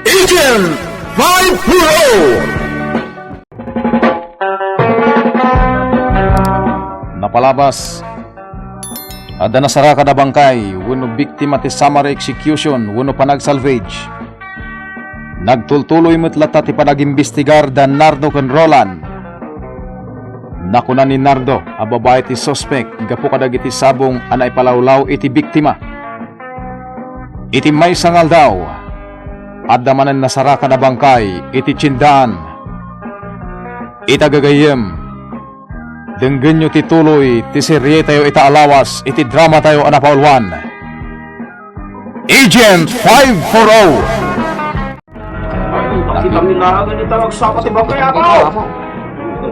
Agent 540! Napalabas. Ada nasara kada bangkay, wano biktima ti summary execution, wano panag-salvage. Nagtultuloy mo't ti panag-imbestigar dan Nardo ken Roland. Nakuna ni Nardo, a babae ti suspect, gapo kadag iti sabong anay palawlaw iti biktima. Iti may sangal daw, adda manen nasara kada bangkay, iti tsindahan. Itagagayem, denggen nyo ti tuloy, ti serye tayo itaalawas, iti drama tayo anapaulwan. Agent 540! Kita minaragan ni tawag sa ako ti bangkay ako.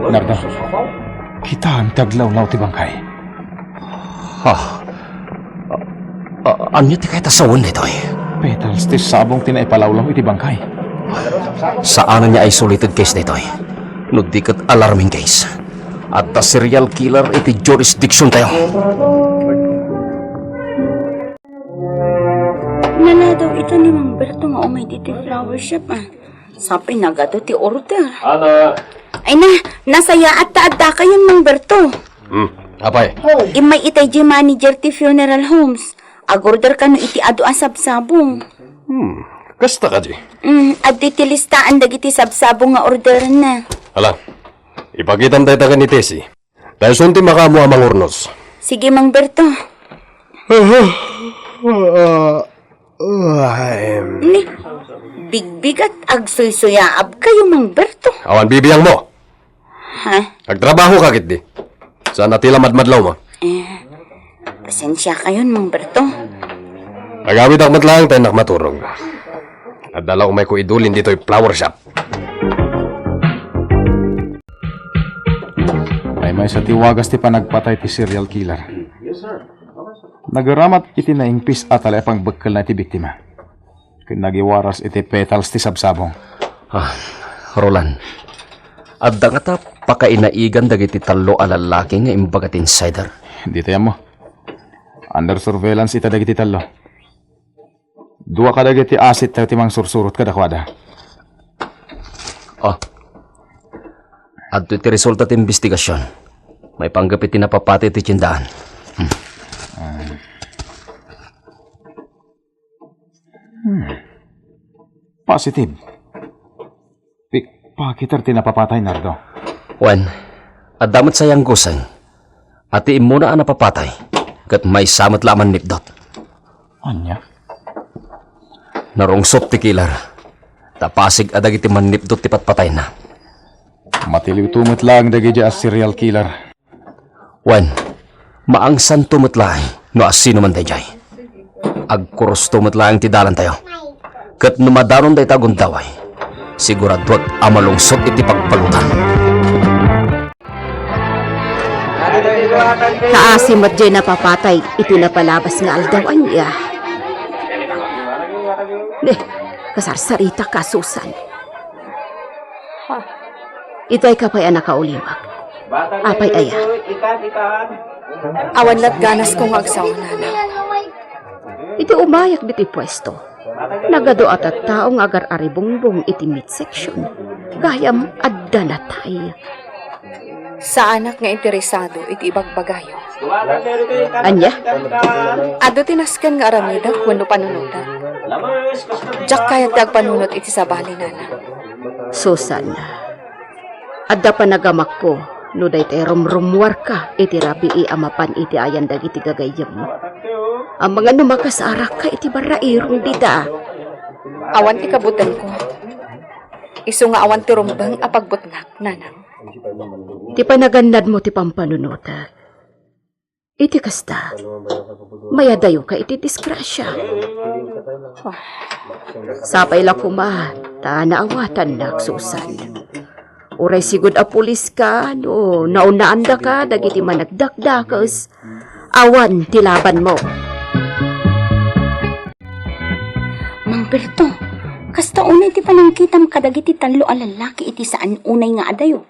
Nardo, kita ang taglawlaw ti bangkay. Anyo ti kay tasawon nito eh. Petals ti sabong tinaipalawlaw iti bangkay. Saan niya isolated case nito eh. No di kat alarming case. At ta serial killer iti jurisdiction tayo. Nala daw ito ni Mang Berto nga umay dito flower shop Sapay nagado ti order. Ana. Ay na, nasaya at taadda kayon Mang Berto. Apay? Imay itay di manager ti funeral homes. Agorder ka no iti ado ang sabsabong. Kasta ka di? At iti listaan dagiti sabsabong nga order na. Hala, ipagitan tayo taga ni Tessie. Dahil sunti makamu ang mangurnos. Sige Mang Berto. Ni, bigbig at agsuy-suyaab kayo Mang Berto. Awan bibiyang mo. Ha? Nagtrabaho ka kit di. Saan natila madmadlaw mo? Pasensya kayon Mang Berto. Nagawid akmat lang tayo nakmaturog. At dala ko may kuidulin dito yung flower shop. Ay may sa tiwagas ti panagpatay ti serial killer. Nagaramat iti naingpis at alepang bekal na iti biktima. Kinagiwaras iti petals ti sabsabong. Roland, adda nga ta pakainaigan dagiti talo a lalaki nga imbagat insider. Hindi tayo mo. Under surveillance ita dagiti talo. Dua ka dagiti asit tayo timang sursurot kadakwada. Adto iti resulta ti investigasyon. May panggap iti napapati ti tsindahan. Positive. Pakitar tinapapatay, Nardo. Wen, adamot sayang gusang. Ati imuna ang napapatay. Kat may samot laman nipdot. Anya? Narungsot ti killer. Tapasig adag iti manipdot ti patpatay na. Matiliw tumot lang dagiti as serial killer. Wen, maangsan tumot lang no asino man dayjay. Agkuros tumot lang ti dalan tayo. Kat numadaron day tagon daway. Siguraduat amalungsot iti pagpalutan. Kaasimot dyan napapatay, iti napalabas nga aldawan niya. Kasarsarita ka, Susan. Ito'y kapay anak kauliwag. Apay aya. Awan lat ganas kong agsawa na. Iti umayak biti pwesto. Nagado at taong agar aribongbong iti midsection. Gayam adda na tayo. Sa anak nga interesado, iti ibagbagayo. Anya? Ado tinaskan nga aramida kuno panunutan. Diyak kayat dag panunot iti sabali nana. Susan, adda pa nagamak ko, no day tayo rumrumwar ka, iti rabi amapan iti ayan dagiti gagayam mo. Ang mga numakasara ka iti barairong dita. Awan ti kabutan ko. Isu nga awan ti rumbang apagbutngak, nanang. Ti panagandad mo ti pampanunota. Iti kasta, mayadayo ka iti disgrasya. Sapay la kuma, ta naawatan na, Susan. Uray sigud a pulis ka, no, naunaanda ka, dagiti managdakdakas. Awan ti laban mo. Mang Berto, kasta unay ti panangkitam kadagiti talo a lalaki iti saan unay nga adayo.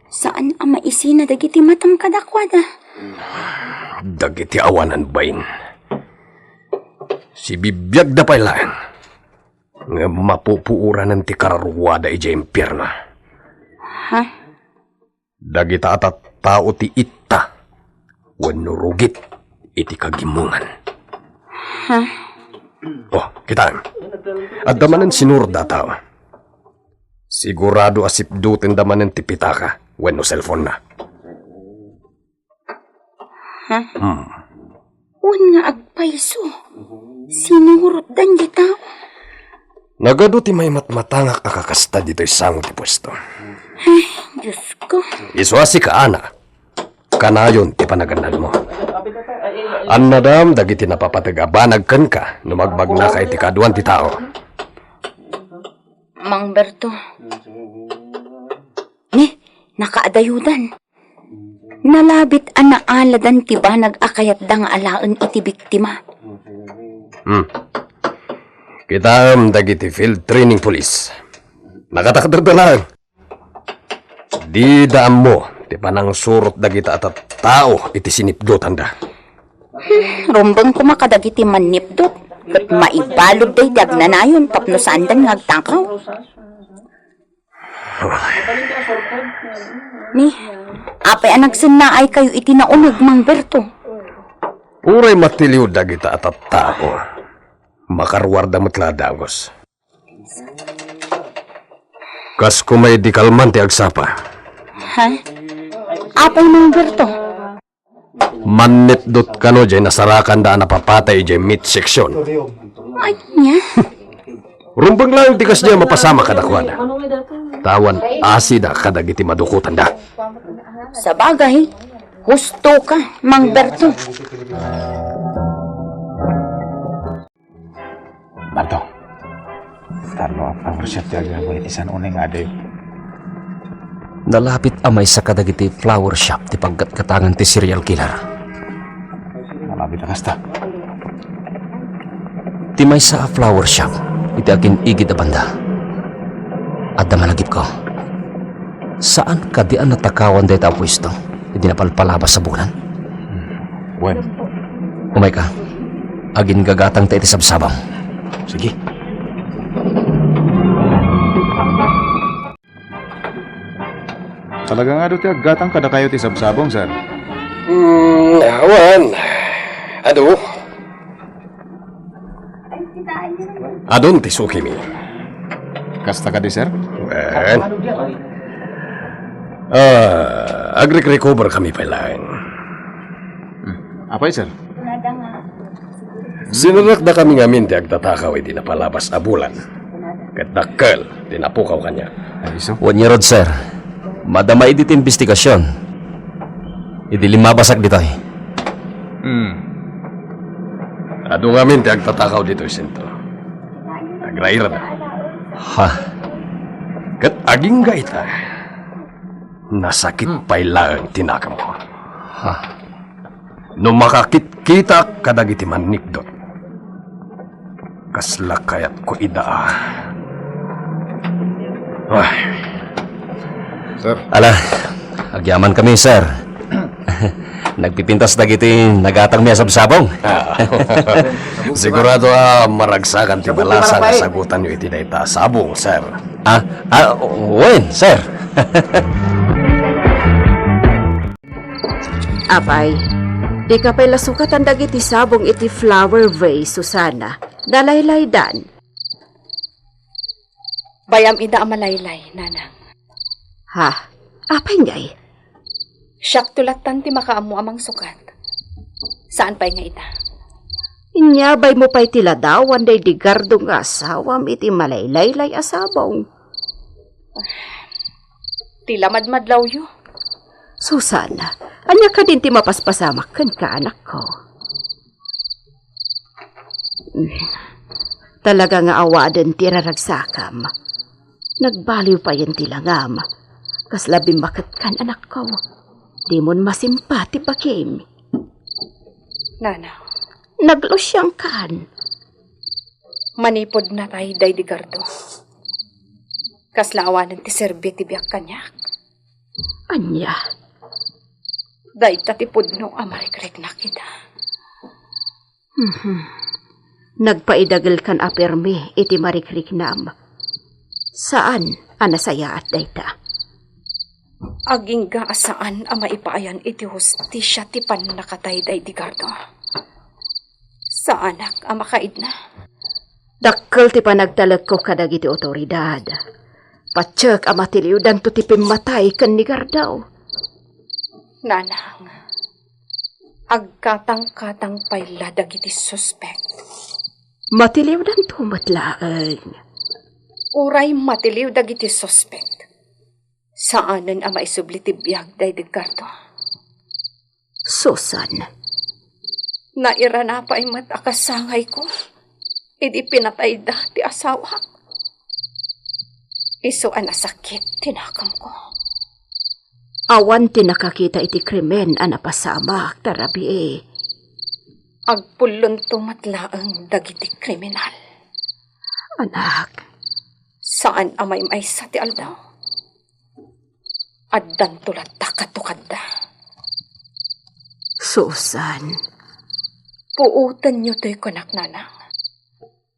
Saan ang maisina dagiti matam kadakwada? Dagiti awanan bain. Si bibiyag da pailan. nga mapupuuran ng ti kararwada iti impyerno. Ha? Dagita atat tao ti itta, wenno rugit iti kagimungan. Ha? Oh, kita. At damanan sinurda tao. Sigurado asipdutin damanan ti pitaka, wenno cellphone na. Ha? Wan nga agpaiso. Sinurot dan di tao. Nagado ti may matmatangak akakasta dito'y sango ti pwesto. Ay, Diyos ko. Iswasi ka, ana. Kanayon ti panaganan mo. Annadam, dagiti napapatagabanag kan ka, numagbag na kay ti kaduan ti tao. Mang Berto. Ni, nakaadayudan. Nalabit ang naaladan ti ba nag-akayat da nga alaan iti biktima. Kita dagiti field training police. Nakatakder da lang. Di daan mo, ti panang surot dagita at tao iti sinipdutan da. Rumbang kumakadagiti manipdot. Kat maibalog day dagnanayon tapno sandan ngagtakaw. Ni, apay anagsinnaay kayo iti naunog, Mang Berto. Uray matiliw dagita at tao. Makarwarda matla dagos. Kas kumay di kalman ti agsapa. Ha? Apay, Mang Berto? Manitdot kano jay nasarakan da napapatay jay meat section. Ay niya. Rumbang lang tikas niya mapasama kadakwada. Tawan asida kadagiti madukutan da. Sa bagay, husto ka, Mang Berto. Marto. Tarno ang worship ti agawin isan uneng aday. Nalapit amay sa kadagiti flower shop ti pagkatkatangan ti serial killer. Malapit na kasta. Ti may sa flower shop, iti akin igid a banda. At malagip ko. Saan ka di ang natakawan dahi pwesto? Hindi napalpalabas sa bulan? When? Umay ka. Agin gagatang ta iti sabsabang. Sige. Talaga nga doon ti aggatang kada kayo ti sabsabong, sir. Awan. Ado? Adon ti suki mi. Kasta ka di, sir? Well, agrik-recover kami pa lang. Apay, sir? Sinurak na kami ngamin ti agtatakaw iti napalabas a bulan. Kat dakkel, tinapukaw kanya. Ay, so? One year old, sir. Madama iti investigasyon. Idi limabasag dito eh. Ado ngamin ti agtatakaw dito sentro. Agraira na. Ha? Kat aging gaita. Nasakit pa'y lang tinaka mo. Ha? No makakit kita kadagiti manikdot. Kasla kayat ko idaa. Ay. Sir? Ala, agyaman kami, sir. Nagpipintas dagiti nagatang miya sabsabong. Sigurado maragsakan ti balasa nga sagutan nyo iti dayta sabong, sir. Wen, sir. Apay, di ka pa'y lasukatan dagiti sabong iti flower vase, Susana. Dalaylay dan. Bayam ida amalaylay, nanang. Ha? Apay niyay? Siyak tulatan ti makaamu amang sukat. Saan pa'y nga ita? Inyabay mo pa'y tiladawan day di gardong asawam iti malaylaylay asabong. Tila madmadlaw yu. Susana, anya ka din ti mapaspasamak kan ka anak ko. Talaga nga awadan ti raragsakam. Nagbaliw pa yan ti langam. Kaslabing makat kan anak ko. Di mon masimpati pa kim. Nana, Naglosyang kan. manipod na tayo day di gardo. Kaslaawanan ti serbi ti biyak kanyak. Anya, Day tatipod no amarikrek na kita. Nagpaidagal kan apermi iti marikriknam. Saan anasaya at dayta? Aging gaasaan ang maipaayan iti hustisya ti panakatayday di gardo. Saanak ang makaid na? Dakkel ti panagtalag ko kadag iti otoridad. Patsyak ang matiliudan to ti pimatay kan ni Gardaw. Nanang, agkatang-katang payladag iti suspect. Matiliudan to matlaang. Uray matiliw dagiti suspect. Saanan ang maisubli ti biyag day di gardo? Susan, Naira na pa imat akasangay ko. Idi pinatay da ti asawa. Iso anasakit tinakam ko. awan ti nakakita iti krimen anapasamak tarabi Agpulon tumatlaang dagiti kriminal. Anak, Saan amay sa ti aldaw? Addan tulat takatukad da. Susan, Puutan nyo to'y konak nanang.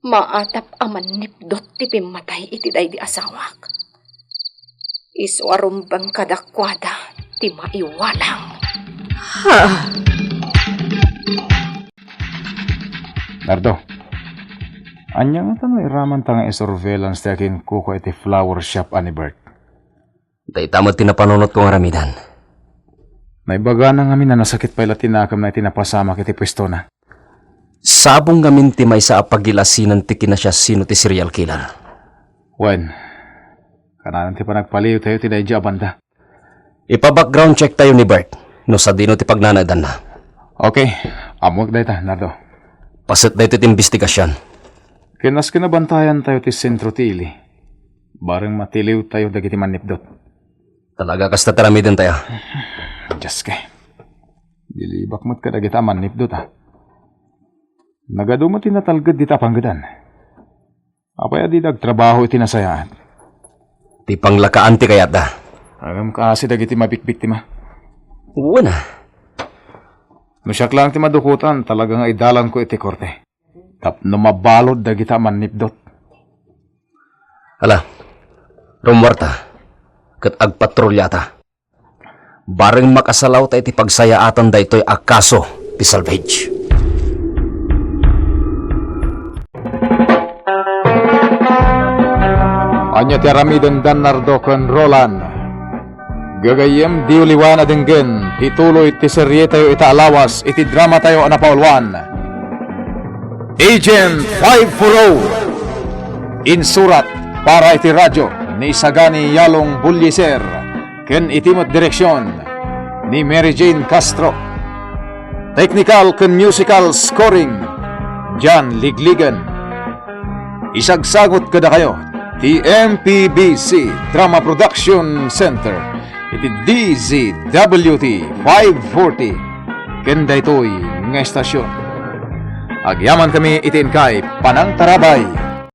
Maatap aman nipdot ti pimatay iti day di asawak. Isu arumbang kadakwada ti maiwalang. ha, Nardo, anyang tanong iraman tanga surveillance ti akin kuko iti flower shop ani Bert. Daytamad tinapanunot kong aramidan. Naibaga na ngamin na nasakit pa ila tinakam na itinapasamak iti pwesto na. Sabong gamin ti may sa apagilasinan ti kinasya sino ti serial killer. Wen, kananan ti panagpaliw tayo ti daidya banda. Ipa-background check tayo ni Bert no sa dino ti pagnanadan na. Okay, amok dayta, Nardo. Pasit na ito ti investigasyon. Kinas kinabantayan tayo ti sentro ti ili. Bareng matiliw tayo dagiti manipdot. Talaga kasta taramidin tayo. Diyos kay. Dilibak mo't ka dagita manipdot ha. Nagadumot tinatalgad di tapanggadan. Apay adi dagtrabaho iti nasayaan. Ti panglakaan ti kayat da. Agam kasi dagiti mabikbiktima. Oo na. No siyak lang ti madukutan, talagang idalan ko iti korte. Tapno mabalod dagita manipdot. Hala, rumwarta. Kat agpatrulyata. Bareng makasalaw tayo ti pagsayaatan da ito'y akaso ti salvage. Anya ti aramiden Dan Nardo ken Roland. Gagayem di uliwan adenggen, ituloy ti serye tayo itaalawas, iti drama tayo anapaulwan. Agent 540 insurat para iti radyo ni Sagani Yalong Bulliser ken itimot direksyon ni Mary Jane Castro. Technical ken musical scoring John Ligligan. Isagsagot kada kayo ti MPBC Drama Production Center iti DZWT 540 ken daytoy nga estasyon. Agyaman kami itin kay Panang Tarabay